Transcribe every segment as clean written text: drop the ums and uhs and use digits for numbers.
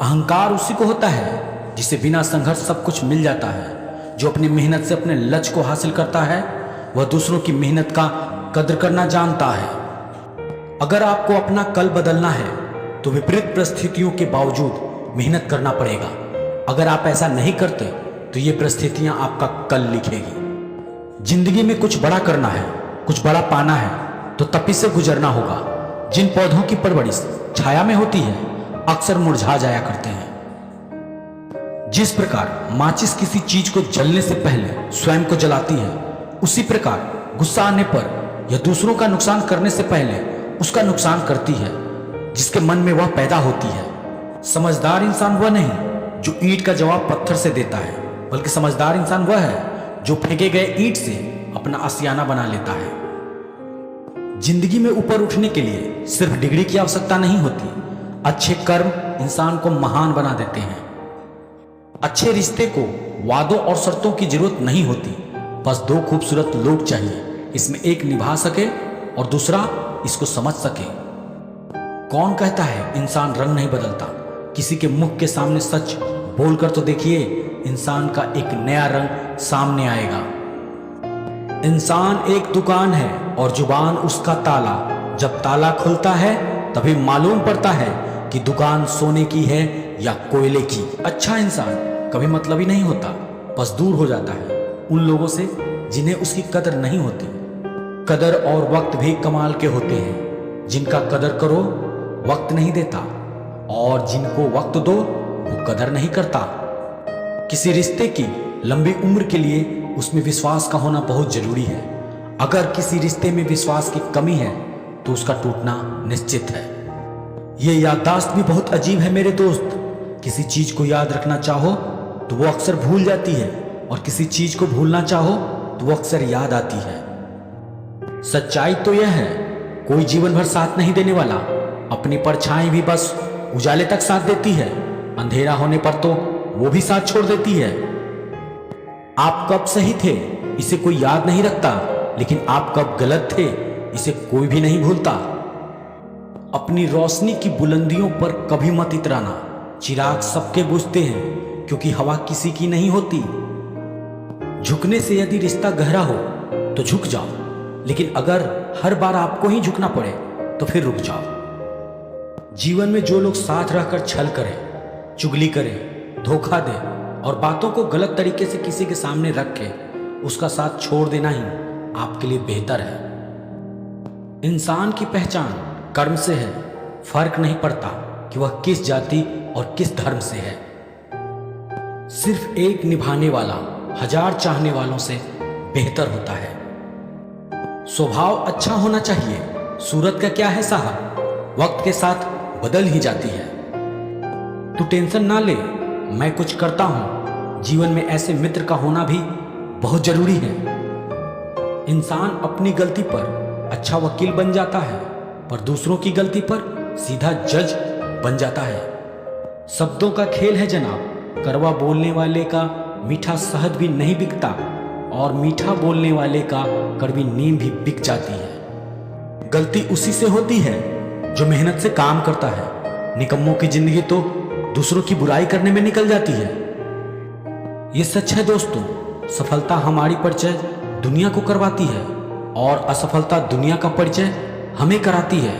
अहंकार उसी को होता है जिसे बिना संघर्ष सब कुछ मिल जाता है। जो अपनी मेहनत से अपने लक्ष्य को हासिल करता है वह दूसरों की मेहनत का कद्र करना जानता है। अगर आपको अपना कल बदलना है तो विपरीत परिस्थितियों के बावजूद मेहनत करना पड़ेगा। अगर आप ऐसा नहीं करते तो ये परिस्थितियां आपका कल लिखेगी। जिंदगी में कुछ बड़ा करना है, कुछ बड़ा पाना है तो तपी से गुजरना होगा। जिन पौधों की परवरिश छाया में होती है अक्सर मुरझा जाया करते हैं। जिस प्रकार माचिस किसी चीज को जलने से पहले स्वयं को जलाती है, उसी प्रकार गुस्सा आने पर या दूसरों का नुकसान करने से पहले उसका नुकसान करती है जिसके मन में वह पैदा होती है। समझदार इंसान वह नहीं जो ईंट का जवाब पत्थर से देता है, बल्कि समझदार इंसान वह है जो फेंके गए ईंट से अपना आशियाना बना लेता है। जिंदगी में ऊपर उठने के लिए सिर्फ डिग्री की आवश्यकता नहीं होती। अच्छे कर्म इंसान को महान बना देते हैं। अच्छे रिश्ते को वादों और शर्तों की जरूरत नहीं होती। बस दो खूबसूरत लोग चाहिए, इसमें एक निभा सके और दूसरा इसको समझ सके। कौन कहता है इंसान रंग नहीं बदलता? किसी के मुख के सामने सच बोलकर तो देखिए, इंसान का एक नया रंग सामने आएगा। इंसान एक दुकान है और जुबान उसका ताला। जब ताला खुलता है तभी मालूम पड़ता है कि दुकान सोने की है या कोयले की। अच्छा इंसान कभी मतलबी नहीं होता, बस दूर हो जाता है उन लोगों से जिन्हें उसकी कदर नहीं होती। कदर और वक्त भी कमाल के होते हैं। जिनका कदर करो वक्त नहीं देता, और जिनको वक्त दो वो कदर नहीं करता। किसी रिश्ते की लंबी उम्र के लिए उसमें विश्वास का होना बहुत जरूरी है। अगर किसी रिश्ते में विश्वास की कमी है तो उसका टूटना निश्चित है। ये याददाश्त भी बहुत अजीब है मेरे दोस्त। किसी चीज को याद रखना चाहो तो वो अक्सर भूल जाती है, और किसी चीज को भूलना चाहो तो वो अक्सर याद आती है। सच्चाई तो यह है, कोई जीवन भर साथ नहीं देने वाला। अपनी परछाई भी बस उजाले तक साथ देती है, अंधेरा होने पर तो वो भी साथ छोड़ देती है। आप कब सही थे इसे कोई याद नहीं रखता, लेकिन आप कब गलत थे इसे कोई भी नहीं भूलता। अपनी रोशनी की बुलंदियों पर कभी मत इतराना। चिराग सबके बुझते हैं क्योंकि हवा किसी की नहीं होती। झुकने से यदि रिश्ता गहरा हो तो झुक जाओ, लेकिन अगर हर बार आपको ही झुकना पड़े तो फिर रुक जाओ। जीवन में जो लोग साथ रहकर छल करें, चुगली करें, धोखा दें और बातों को गलत तरीके से किसी के सामने रख के उसका साथ छोड़ देना ही आपके लिए बेहतर है। इंसान की पहचान कर्म से है। फर्क नहीं पड़ता कि वह किस जाति और किस धर्म से है। सिर्फ एक निभाने वाला हजार चाहने वालों से बेहतर होता है। स्वभाव अच्छा होना चाहिए। सूरत का क्या है साहब, वक्त के साथ बदल ही जाती है। तू टेंशन ना ले, मैं कुछ करता हूं। जीवन में ऐसे मित्र का होना भी बहुत जरूरी है। इंसान अपनी गलती पर अच्छा वकील बन जाता है, पर दूसरों की गलती पर सीधा जज बन जाता है। शब्दों का खेल है जनाब। कड़वा बोलने वाले का मीठा शहद भी नहीं बिकता, और मीठा बोलने वाले का कड़वी नीम भी बिक जाती है। गलती उसी से होती है जो मेहनत से काम करता है। निकम्मों की जिंदगी तो दूसरों की बुराई करने में निकल जाती है। ये सच है दोस्तों, सफलता हमारी परिचय दुनिया को करवाती है, और असफलता दुनिया का परिचय हमें कराती है।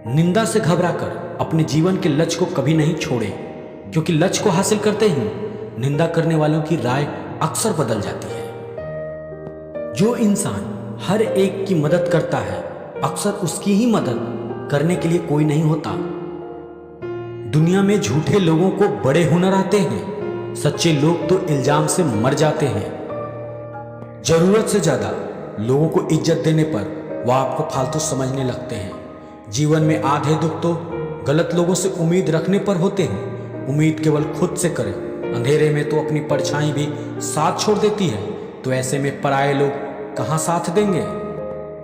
निंदा से घबराकर अपने जीवन के लक्ष्य को कभी नहीं छोड़े, क्योंकि लक्ष्य को हासिल करते ही निंदा करने वालों की राय अक्सर बदल जाती है। जो इंसान हर एक की मदद करता है अक्सर उसकी ही मदद करने के लिए कोई नहीं होता। दुनिया में झूठे लोगों को बड़े हुनर आते हैं, सच्चे लोग तो इल्जाम से मर जाते हैं। जरूरत से ज्यादा लोगों को इज्जत देने पर वह आपको फालतू समझने लगते हैं। जीवन में आधे दुख तो गलत लोगों से उम्मीद रखने पर होते हैं। उम्मीद केवल खुद से करें, अंधेरे में तो अपनी परछाई भी साथ छोड़ देती है, तो ऐसे में पराये लोग कहां साथ देंगे।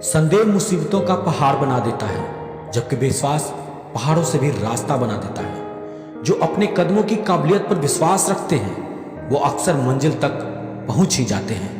संदेह मुसीबतों का पहाड़ बना देता है, जबकि विश्वास पहाड़ों से भी रास्ता बना देता है। जो अपने कदमों की काबिलियत पर विश्वास रखते हैं वो अक्सर मंजिल तक पहुंच ही जाते हैं।